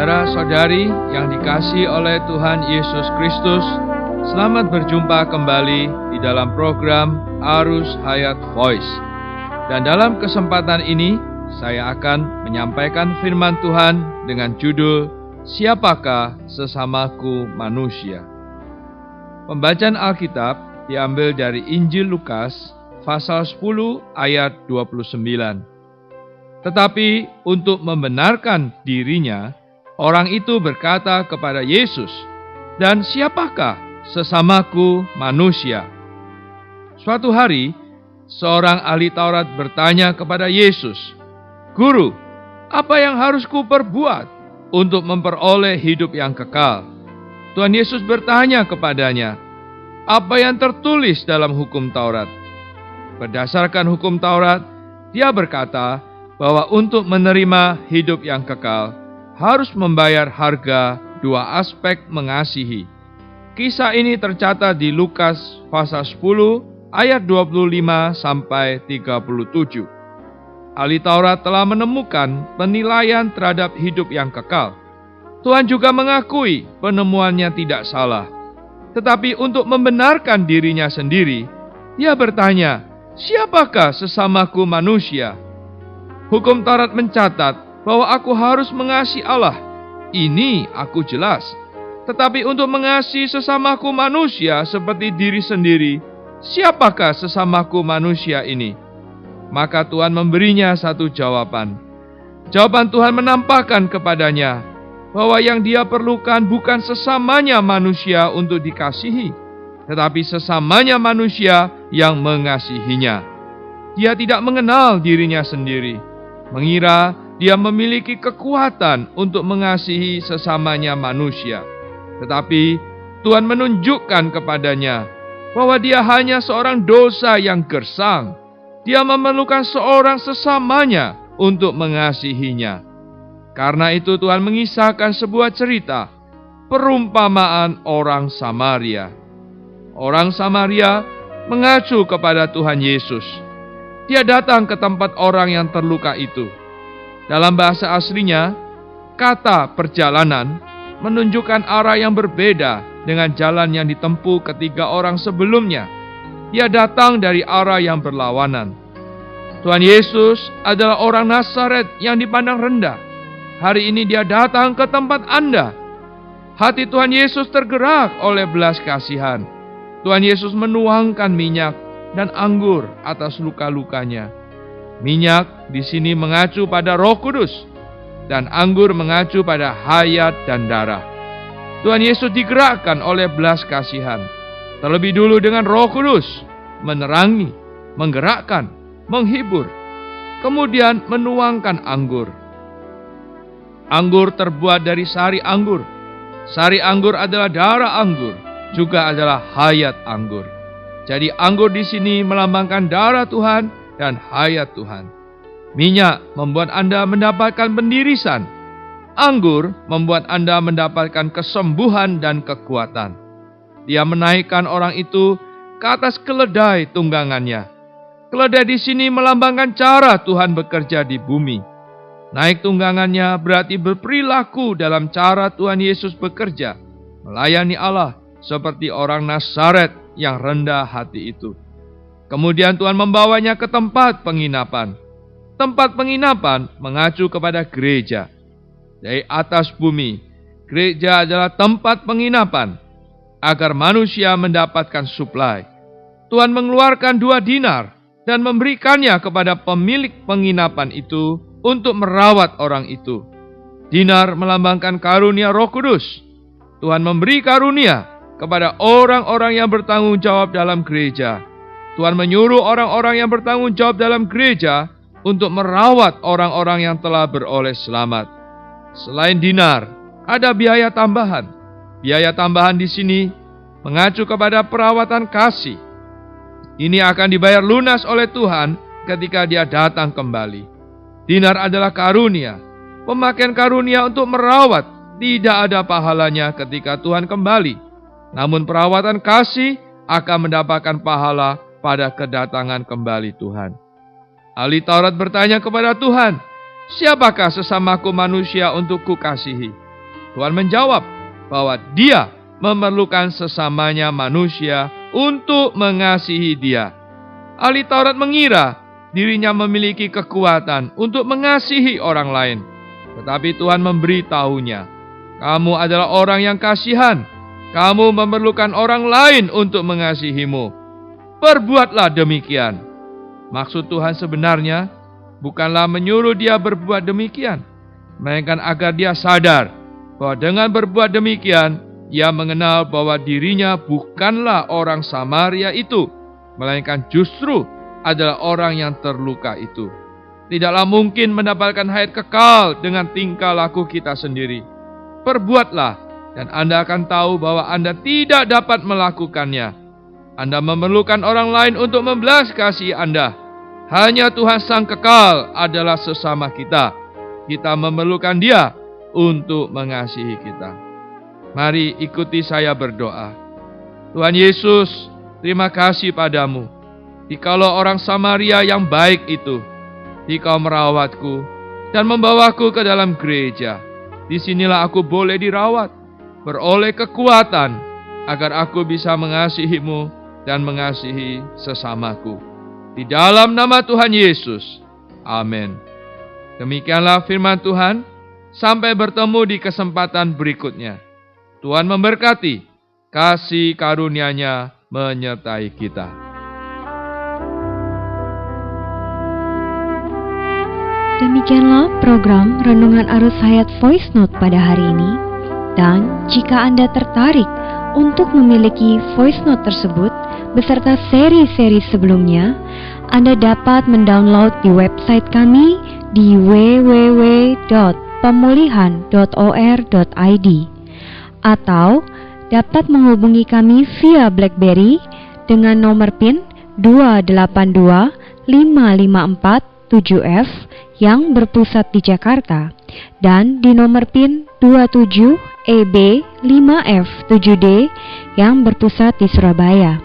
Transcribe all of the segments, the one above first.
Saudara-saudari yang dikasihi oleh Tuhan Yesus Kristus, selamat berjumpa kembali di dalam program Arus Hayat Voice. Dan dalam kesempatan ini, saya akan menyampaikan firman Tuhan dengan judul Siapakah Sesamaku Manusia? Pembacaan Alkitab diambil dari Injil Lukas, pasal 10 ayat 29. Tetapi untuk membenarkan dirinya, orang itu berkata kepada Yesus, "Dan siapakah sesamaku manusia?" Suatu hari, seorang ahli Taurat bertanya kepada Yesus, "Guru, apa yang harus kuperbuat untuk memperoleh hidup yang kekal?" Tuhan Yesus bertanya kepadanya, "Apa yang tertulis dalam hukum Taurat?" Berdasarkan hukum Taurat, dia berkata bahwa untuk menerima hidup yang kekal, harus membayar harga dua aspek mengasihi. Kisah ini tercatat di Lukas pasal 10 ayat 25 sampai 37. Ahli Taurat telah menemukan penilaian terhadap hidup yang kekal. Tuhan juga mengakui penemuannya tidak salah. Tetapi untuk membenarkan dirinya sendiri, dia bertanya, "Siapakah sesamaku manusia?" Hukum Taurat mencatat bahwa aku harus mengasihi Allah. Ini aku jelas. Tetapi untuk mengasihi sesamaku manusia seperti diri sendiri, siapakah sesamaku manusia ini? Maka Tuhan memberinya satu jawaban. Jawaban Tuhan menampakkan kepadanya bahwa yang dia perlukan bukan sesamanya manusia untuk dikasihi, tetapi sesamanya manusia yang mengasihinya. Dia tidak mengenal dirinya sendiri, mengira dia memiliki kekuatan untuk mengasihi sesamanya manusia. Tetapi Tuhan menunjukkan kepadanya bahwa dia hanya seorang dosa yang gersang. Dia memerlukan seorang sesamanya untuk mengasihinya. Karena itu Tuhan mengisahkan sebuah cerita, perumpamaan orang Samaria. Orang Samaria mengacu kepada Tuhan Yesus. Dia datang ke tempat orang yang terluka itu. Dalam bahasa aslinya, kata perjalanan menunjukkan arah yang berbeda dengan jalan yang ditempuh ketiga orang sebelumnya. Dia datang dari arah yang berlawanan. Tuhan Yesus adalah orang Nazaret yang dipandang rendah. Hari ini dia datang ke tempat Anda. Hati Tuhan Yesus tergerak oleh belas kasihan. Tuhan Yesus menuangkan minyak dan anggur atas luka-lukanya. Minyak di sini mengacu pada Roh Kudus, dan anggur mengacu pada hayat dan darah. Tuhan Yesus digerakkan oleh belas kasihan, terlebih dulu dengan Roh Kudus, menerangi, menggerakkan, menghibur, kemudian menuangkan anggur. Anggur terbuat dari sari anggur. Sari anggur adalah darah anggur, juga adalah hayat anggur. Jadi anggur di sini melambangkan darah Tuhan dan hayat Tuhan. Minyak membuat Anda mendapatkan pendirisan. Anggur membuat Anda mendapatkan kesembuhan dan kekuatan. Dia menaikkan orang itu ke atas keledai tunggangannya. Keledai di sini melambangkan cara Tuhan bekerja di bumi. Naik tunggangannya berarti berperilaku dalam cara Tuhan Yesus bekerja, melayani Allah seperti orang Nazaret yang rendah hati itu. Kemudian Tuhan membawanya ke tempat penginapan. Tempat penginapan mengacu kepada gereja. Dari atas bumi, gereja adalah tempat penginapan agar manusia mendapatkan suplai. Tuhan mengeluarkan 2 dinar dan memberikannya kepada pemilik penginapan itu untuk merawat orang itu. Dinar melambangkan karunia Roh Kudus. Tuhan memberi karunia kepada orang-orang yang bertanggung jawab dalam gereja. Tuhan menyuruh orang-orang yang bertanggung jawab dalam gereja untuk merawat orang-orang yang telah beroleh selamat. Selain dinar, ada biaya tambahan. Biaya tambahan di sini mengacu kepada perawatan kasih. Ini akan dibayar lunas oleh Tuhan ketika dia datang kembali. Dinar adalah karunia. Pemakaian karunia untuk merawat tidak ada pahalanya ketika Tuhan kembali. Namun perawatan kasih akan mendapatkan pahala pada kedatangan kembali Tuhan. Ahli Taurat bertanya kepada Tuhan, "Siapakah sesamaku manusia untuk kukasihi?" Tuhan menjawab bahwa Dia memerlukan sesamanya manusia untuk mengasihi Dia. Ahli Taurat mengira dirinya memiliki kekuatan untuk mengasihi orang lain. Tetapi Tuhan memberitahunya, kamu adalah orang yang kasihan. Kamu memerlukan orang lain untuk mengasihimu. Perbuatlah demikian. Maksud Tuhan sebenarnya bukanlah menyuruh dia berbuat demikian, melainkan agar dia sadar bahwa dengan berbuat demikian, ia mengenal bahwa dirinya bukanlah orang Samaria itu, melainkan justru adalah orang yang terluka itu. Tidaklah mungkin mendapatkan hayat kekal dengan tingkah laku kita sendiri. Perbuatlah, dan Anda akan tahu bahwa Anda tidak dapat melakukannya. Anda memerlukan orang lain untuk membelas kasih Anda. Hanya Tuhan Sang Kekal adalah sesama kita. Kita memerlukan Dia untuk mengasihi kita. Mari ikuti saya berdoa. Tuhan Yesus, terima kasih padamu. Jikalau orang Samaria yang baik itu, Engkau merawatku dan membawaku ke dalam gereja. Disinilah aku boleh dirawat, beroleh kekuatan, agar aku bisa mengasihimu dan mengasihi sesamaku. Di dalam nama Tuhan Yesus. Amin. Demikianlah firman Tuhan. Sampai bertemu di kesempatan berikutnya. Tuhan memberkati. Kasih karunia-Nya menyertai kita. Demikianlah program Renungan Arus Hayat Voice Note pada hari ini. Dan jika Anda tertarik untuk memiliki voice note tersebut beserta seri-seri sebelumnya, Anda dapat mendownload di website kami di www.pemulihan.or.id atau dapat menghubungi kami via BlackBerry dengan nomor PIN 282554-7F yang berpusat di Jakarta dan di nomor PIN 27EB5F7D yang berpusat di Surabaya.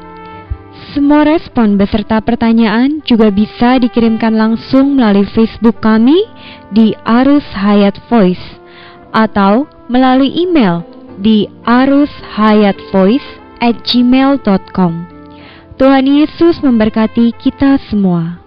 Semua respon beserta pertanyaan juga bisa dikirimkan langsung melalui Facebook kami di Arus Hayat Voice atau melalui email di arushayatvoice@gmail.com. Tuhan Yesus memberkati kita semua.